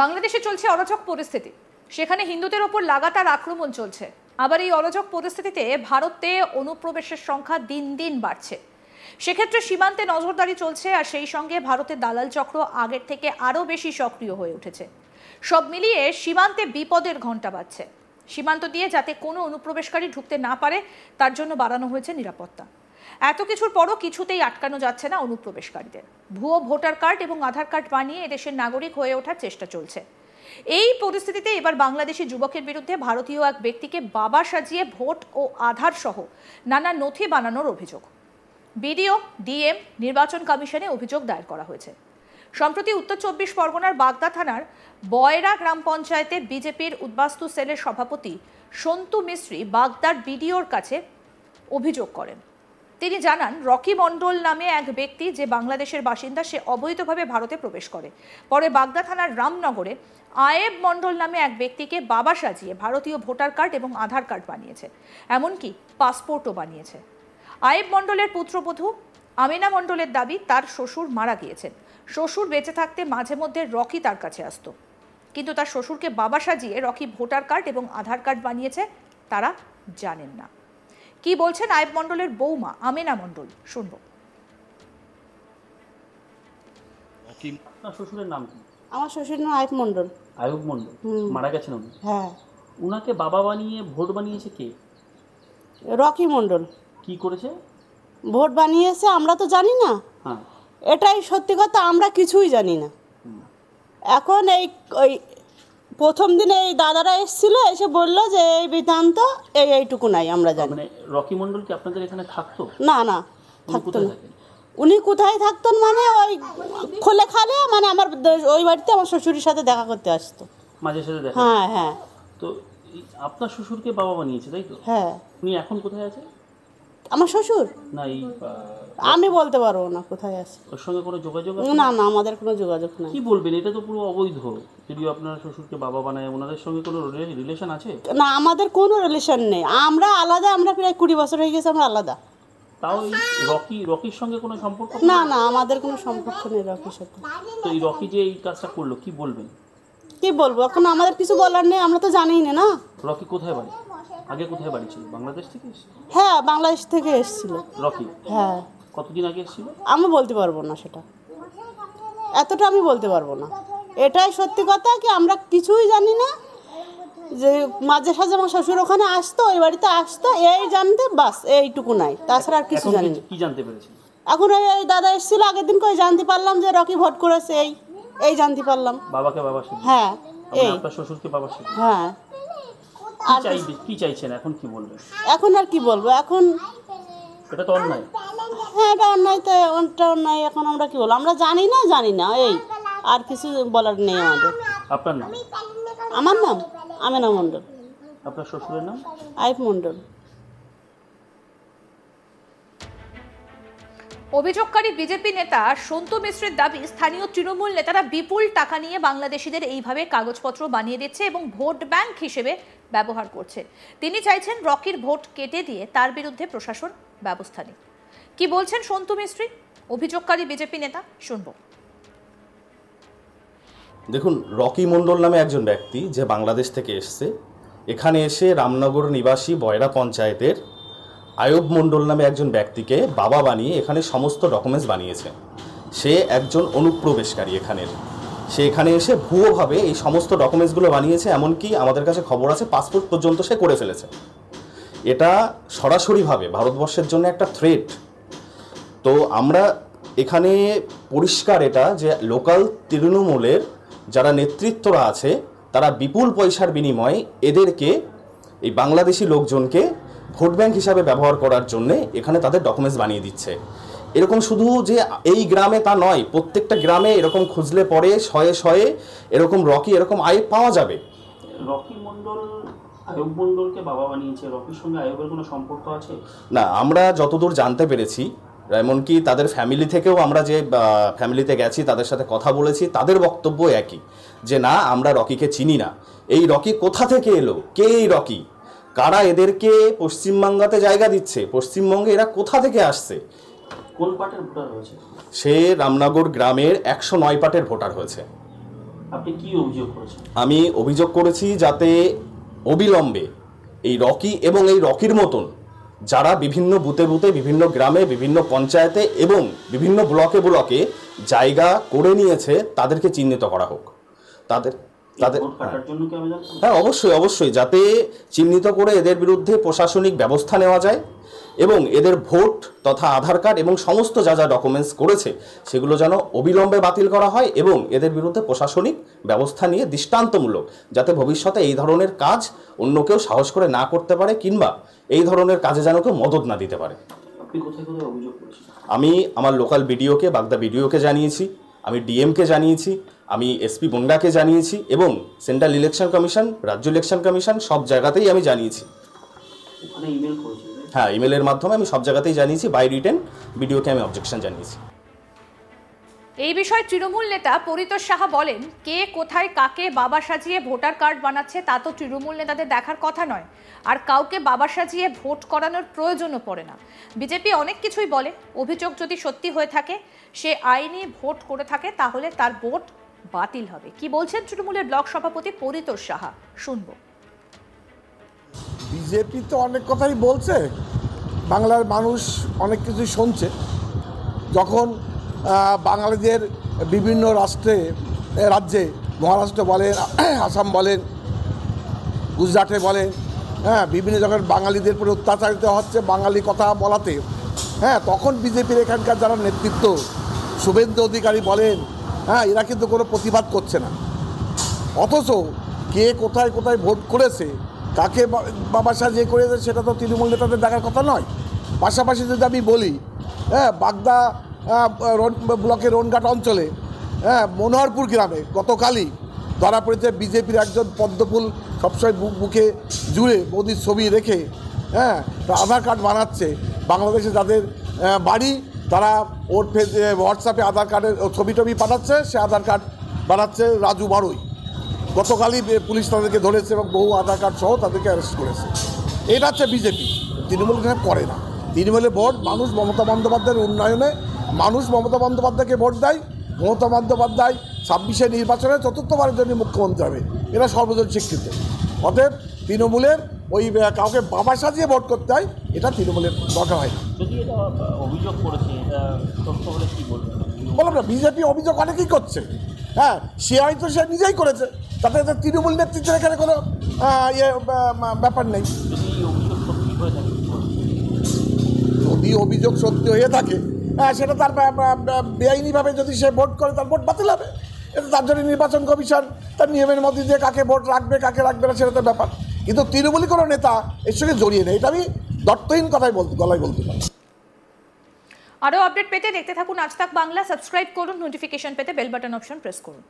বাংলাদেশে চলছে অরাজক পরিস্থিতি, সেখানে হিন্দুদের ওপর লাগাতার আক্রমণ চলছে। আবার এই অরাজক পরিস্থিতিতে ভারতে অনুপ্রবেশের সংখ্যা দিন দিন বাড়ছে। সেক্ষেত্রে সীমান্তে নজরদারি চলছে, আর সেই সঙ্গে ভারতের দালাল চক্র আগের থেকে আরও বেশি সক্রিয় হয়ে উঠেছে। সব মিলিয়ে সীমান্তে বিপদের ঘণ্টা বাজছে। সীমান্ত দিয়ে যাতে কোনো অনুপ্রবেশকারী ঢুকতে না পারে তার জন্য বাড়ানো হয়েছে নিরাপত্তা। এত কিছুর পরও কিছুতেই আটকানো যাচ্ছে না অনুপ্রবেশকারীদের। ভুয়ো ভোটার কার্ড এবং আধার কার্ড বানিয়ে এদেশের নাগরিক হয়ে ওঠার চেষ্টা চলছে। এই পরিস্থিতিতে এবার বাংলাদেশি যুবকের বিরুদ্ধে ভারতীয় এক ব্যক্তিকে বাবা সাজিয়ে ভোট ও আধার সহ নানা নথি বানানোর অভিযোগ। বিডিও, ডিএম, নির্বাচন কমিশনে অভিযোগ দায়ের করা হয়েছে। সম্প্রতি উত্তর ২৪ পরগনার বাগদা থানার বয়রা গ্রাম পঞ্চায়েতে বিজেপির উদ্বাস্তু সেলের সভাপতি সন্তু মিস্ত্রি বাগদার বিডিওর কাছে অভিযোগ করেন। তিনি জানান, রকি মণ্ডল নামে এক ব্যক্তি যে বাংলাদেশের বাসিন্দা, সে অবৈধভাবে ভারতে প্রবেশ করে। পরে বাগদা থানার রামনগরে আয়েব মণ্ডল নামে এক ব্যক্তিকে বাবা সাজিয়ে ভারতীয় ভোটার কার্ড এবং আধার কার্ড বানিয়েছে, এমনকি পাসপোর্টও বানিয়েছে। আয়েব মণ্ডলের পুত্রবধূ আমিনা মণ্ডলের দাবি, তার শ্বশুর মারা গিয়েছেন। শ্বশুর বেঁচে থাকতে মাঝে মধ্যে রকি তার কাছে আসতো, কিন্তু তার শ্বশুরকে বাবা সাজিয়ে রকি ভোটার কার্ড এবং আধার কার্ড বানিয়েছে তারা জানেন না। কি বলছেন আয়েব মণ্ডলের বৌমা আমিনা মণ্ডল, শুনবো। আপনার শ্বশুরের নাম কি? আমার শ্বশুর নাম আয়েব মণ্ডল। আয়ুব মণ্ডল মারা গেছেন উনি? হ্যাঁ। উনাকে বাবা বানিয়ে ভোট বানিয়েছে কে? রকি মণ্ডল। কি করেছে? ভোট বানিয়েছে, আমরা তো জানি না। হ্যাঁ, এটাই সত্যি কথা, আমরা কিছুই জানি না। এখন ওই প্রথম দিনে এই দাদারা এসেছিল, এসে বললো যে এই বৃত্তান্ত এইটুকু নাই, আমরা জানি। মানে রকি মণ্ডল কি আপনাদের এখানে থাকতো? না না, থাকতো না। উনি কোথায় থাকতেন মানে ওই খোলে খালে, মানে আমার ওই বাড়িতে আমার শ্বশুরের সাথে দেখা করতে আসতো মাঝে সাথে দেখা। হ্যাঁ হ্যাঁ। তো আপনার শ্বশুরকে বাবা বানিয়েছে, তাই তো? হ্যাঁ। উনি এখন কোথায় আছে? আমার শ্বশুর না, এই আমি বলতে পারবো না কোথায় আছে। ওর সঙ্গে কোনো যোগাযোগ আছে? না না, আমাদের কোনো যোগাযোগ নেই। কি বলবেন, এটা তো পুরো অবৈধ। যদিও আপনার শ্বশুরকে বাবা বানায়, ওনাদের সঙ্গে কোনো রিলেশন আছে? না, আমাদের কোনো রিলেশন নেই, আমরা আলাদা। আমরা প্রায় 20 বছর হয়ে গেছে আমরা আলাদা। তাও রকির সঙ্গে কোনো সম্পর্ক? না না, আমাদের কোনো সম্পর্ক নেই রকির সাথে। তো এই রকি যে এই কাজটা করলো, কি বলবেন? কি বলবো, এখন আমাদের কিছু বলার নেই, আমরা তো জানিই না। না, রকি কোথায় বাড়ি? আগে কোথায় বাড়ি ছিল? বাংলাদেশ থেকে এসেছিল? হ্যাঁ, বাংলাদেশ থেকে এসেছিল রকি। হ্যাঁ। কতদিন আগে এসেছিল? আমি বলতে পারবো না সেটা, এতটা আমি বলতে পারবো না। এটাই সত্যি কথা কি আমরা কিছুই জানি না। যে মাঝে সাঝে আমার শ্বশুর ওখানে আসতো, ওই বাড়িতে আসতো, এই জানতে বাস, এইটুকু নাই, তাছাড়া আর কিছু জানি না। কি জানতে পেরেছেন এখন ওই দাদা এসেছিল আগের দিন, কই জানতে পারলাম যে রকি ভোট করেছে, এই জানতে পারলাম। বাবাকে বাবা শিখে? হ্যাঁ। এই আপনার শ্বশুরকে বাবা শিখে? হ্যাঁ। আর কি চাইছেন এখন, কি বলবেন? এখন আর কি বলবো, এখন এটা তো অন্যায়। হ্যাঁ, এটা অন্যায়, তো এটা অন্যায়। এখন আমরা কি বলবো, আমরা জানি না, এই আর কিছু বলার নেই আমাদের। আপনার নাম? আমার নাম আমিনা মণ্ডল। আপনার শ্বশুরের নাম? আয়েব মণ্ডল। অভিযোগকারী বিজেপি নেতা সন্তু মিশ্রের দাবি, স্থানীয় তৃণমূল নেতারা বিপুল টাকা নিয়ে বাংলাদেশিদের এইভাবে কাগজপত্র বানিয়ে দিচ্ছে এবং ভোট ব্যাংক হিসেবে ব্যবহার করছে। তিনি চাইছেন রকির ভোট কেটে দিয়ে তার বিরুদ্ধে প্রশাসন ব্যবস্থা নিক। কি বলছেন সন্তু মিস্ত্রি, অভিযোগকারী বিজেপি নেতা, শুনবো। দেখুন, রকি মণ্ডল নামে একজন ব্যক্তি যে বাংলাদেশ থেকে এসছে, এখানে এসে রামনগর নিবাসী বয়রা পঞ্চায়েতের আয়ুব মণ্ডল নামে একজন ব্যক্তিকে বাবা বানিয়ে এখানে সমস্ত ডকুমেন্টস বানিয়েছে। সে একজন অনুপ্রবেশকারী এখানের। সে এখানে এসে ভুয়োভাবে এই সমস্ত ডকুমেন্টসগুলো বানিয়েছে, এমনকি আমাদের কাছে খবর আছে পাসপোর্ট পর্যন্ত সে করে ফেলেছে। এটা সরাসরিভাবে ভারতবর্ষের জন্য একটা থ্রেট। তো আমরা এখানে পরিষ্কার এটা যে লোকাল তৃণমূলের যারা নেতৃত্বরা আছে, তারা বিপুল পয়সার বিনিময়ে এদেরকে, এই বাংলাদেশি লোকজনকে ভোট ব্যাংক হিসাবে ব্যবহার করার জন্যে এখানে তাদের ডকুমেন্টস বানিয়ে দিচ্ছে। এরকম শুধু যে এই গ্রামে তা নয়, প্রত্যেকটা গ্রামে এরকম খুঁজলে পরে শয়ে শয়ে এরকম রকি, এরকম আয়েব পাওয়া যাবে। রকি মণ্ডল আয়ুব মণ্ডলকে বাবা বানিয়েছে, রকির সঙ্গে আয়ুবের কোনো সম্পর্ক আছে? না, আমরা যতদূর জানতে পেরেছি, এমনকি তাদের ফ্যামিলি থেকেও আমরা যে ফ্যামিলিতে গেছি, তাদের সাথে কথা বলেছি, তাদের বক্তব্য একই, যে না, আমরা রকিকে চিনি না। এই রকি কোথা থেকে এলো, কে এই রকি, কারা এদেরকে পশ্চিমবাংলাতে জায়গা দিচ্ছে, পশ্চিমবঙ্গে এরা কোথা থেকে আসছে। কোন পার্টের ভোটার হয়েছে? সে রামনগর গ্রামের 109 পার্টের ভোটার হয়েছে। আপনি কি অভিযোগ করেছেন? আমি অভিযোগ করেছি যাতে অবিলম্বে এই রকি এবং এই রকির মতন যারা বিভিন্ন বুথে বুথে, বিভিন্ন গ্রামে, বিভিন্ন পঞ্চায়েতে এবং বিভিন্ন ব্লকে ব্লকে জায়গা করে নিয়েছে তাদেরকে চিহ্নিত করা হোক। তাদের ভোট কাটার জন্য কি আবেদন? হ্যাঁ, অবশ্যই অবশ্যই, যাতে চিহ্নিত করে এদের বিরুদ্ধে প্রশাসনিক ব্যবস্থা নেওয়া যায় এবং এদের ভোট তথা আধার কার্ড এবং সমস্ত যা যা ডকুমেন্টস করেছে সেগুলো যেন অবিলম্বে বাতিল করা হয় এবং এদের বিরুদ্ধে প্রশাসনিক ব্যবস্থা নিয়ে দৃষ্টান্তমূলক, যাতে ভবিষ্যতে এই ধরনের কাজ অন্য কেউ সাহস করে না করতে পারে কিংবা এই ধরনের কাজে যেন কেউ মদত না দিতে পারে। আপনি কোথায় কোথায় অভিযোগ করেছেন? আমি আমার লোকাল বিডিওকে, বাগদা বিডিওকে জানিয়েছি, আমি ডিএমকে জানিয়েছি, আমি এসপি বনগাঁকে জানিয়েছি এবং সেন্ট্রাল ইলেকশন কমিশন, রাজ্য ইলেকশন কমিশন সব জায়গাতেই আমি জানিয়েছি। ওখানে ইমেল করেছেন? হ্যাঁ, ইমেলের মাধ্যমে আমি সব জায়গাতেই জানিয়েছি, বাই রিটেন বিডিওকে আমি অবজেকশন জানিয়েছি। এই বিষয়ে তৃণমূল নেতা পরিতোষ সাহা বলেন, কে কোথায় কাকে বাবা সাজিয়ে ভোটার কার্ড বানাচ্ছে তা তো তৃণমূল নেতাদের দেখার কথা নয়, আর কাউকে বাবা সাজিয়ে ভোট করানোর প্রয়োজনও পড়ে না। বিজেপি অনেক কিছুই বলে, অভিযোগ যদি সত্যি হয়ে থাকে, সে আইনি ভোট করে থাকে, তাহলে তার ভোট বাতিল হবে। কি বলছেন তৃণমূলের ব্লক সভাপতি পরিতোষ সাহা, শুনবো। বিজেপি তো অনেক কথাই বলছে, বাংলার মানুষ অনেক কিছুই শুনছে। যখন বাঙালিদের বিভিন্ন রাজ্যে, মহারাষ্ট্র বলেন, আসাম বলেন, গুজরাটে বলেন, হ্যাঁ, বিভিন্ন যখন বাঙালিদের উপরে অত্যাচারিত হচ্ছে বাঙালি কথা বলাতে, হ্যাঁ, তখন বিজেপির এখানকার যারা নেতৃত্ব, শুভেন্দু অধিকারী বলেন, হ্যাঁ, এরা কিন্তু কোনো প্রতিবাদ করছে না। অথচ কে কোথায় কোথায় ভোট করেছে, কাকে বাবা সাজিয়ে করেছে, সেটা তো তৃণমূল নেতাদের দেখার কথা নয়। পাশাপাশি যদি আমি বলি, হ্যাঁ, বাগদা ব্লকের রনঘাট অঞ্চলে, হ্যাঁ, মনোহরপুর গ্রামে গতকালই ধরা পড়েছে বিজেপির একজন পদ্মফুল সবসময় বুকে জুড়ে মোদির ছবি রেখে, হ্যাঁ, আধার কার্ড বানাচ্ছে। বাংলাদেশে যাদের বাড়ি তারা ওর হোয়াটসঅ্যাপে আধার কার্ডের ছবি টবি পাঠাচ্ছে, সে আধার কার্ড বানাচ্ছে রাজু বারুই। গতকালই পুলিশ তাদেরকে ধরেছে এবং বহু আধার কার্ড সহ তাদেরকে অ্যারেস্ট করেছে। এটা হচ্ছে বিজেপি। তৃণমূল এখানে করে না। তৃণমূলের ভোট মানুষ মমতা বন্দ্যোপাধ্যায়ের উন্নয়নে, মানুষ মমতা বন্দ্যোপাধ্যায়কে ভোট দেয়। মমতা বন্দ্যোপাধ্যায় ২৬শে নির্বাচনে চতুর্থবারের জন্য মুখ্যমন্ত্রী হবে, এটা সর্বজন স্বীকৃত। অতএব তৃণমূলের ওই কাউকে বাবা সাজিয়ে ভোট করতে হয়, এটা তৃণমূলের দরকার হয় না। যদি এটা অভিযোগ করেছে, এটা সত্য হলে কি বলবেন? বললাম না, বিজেপি অভিযোগ অনেকেই করছে। হ্যাঁ, সে হয়তো সে নিজেই করেছে, তাতে তৃণমূল নেতৃত্বের এখানে কোনো ব্যাপার নেই। যদি অভিযোগ সত্যি হয়ে থাকে, যদি অভিযোগ সত্যি হয়ে থাকে, হ্যাঁ, সেটা তার বেআইনিভাবে যদি সে ভোট করে, তার ভোট বাতিল হবে। এটা তার জন্য নির্বাচন কমিশন তার নিয়মের মধ্যে দিয়ে কাকে ভোট রাখবে কাকে রাখবে না, সেটা তো ব্যাপার। কিন্তু তৃণমূলী কোনো নেতা এর সঙ্গে জড়িয়ে নেই, এটা আমি দর্থহীন কথাই গলায় বলতে পারি। আরও আপডেট পেতে দেখতে থাকুন আজ তাক বাংলা। সাবস্ক্রাইব করুন, নোটিফিকেশন পেতে বেল বাটন অপশন প্রেস করুন।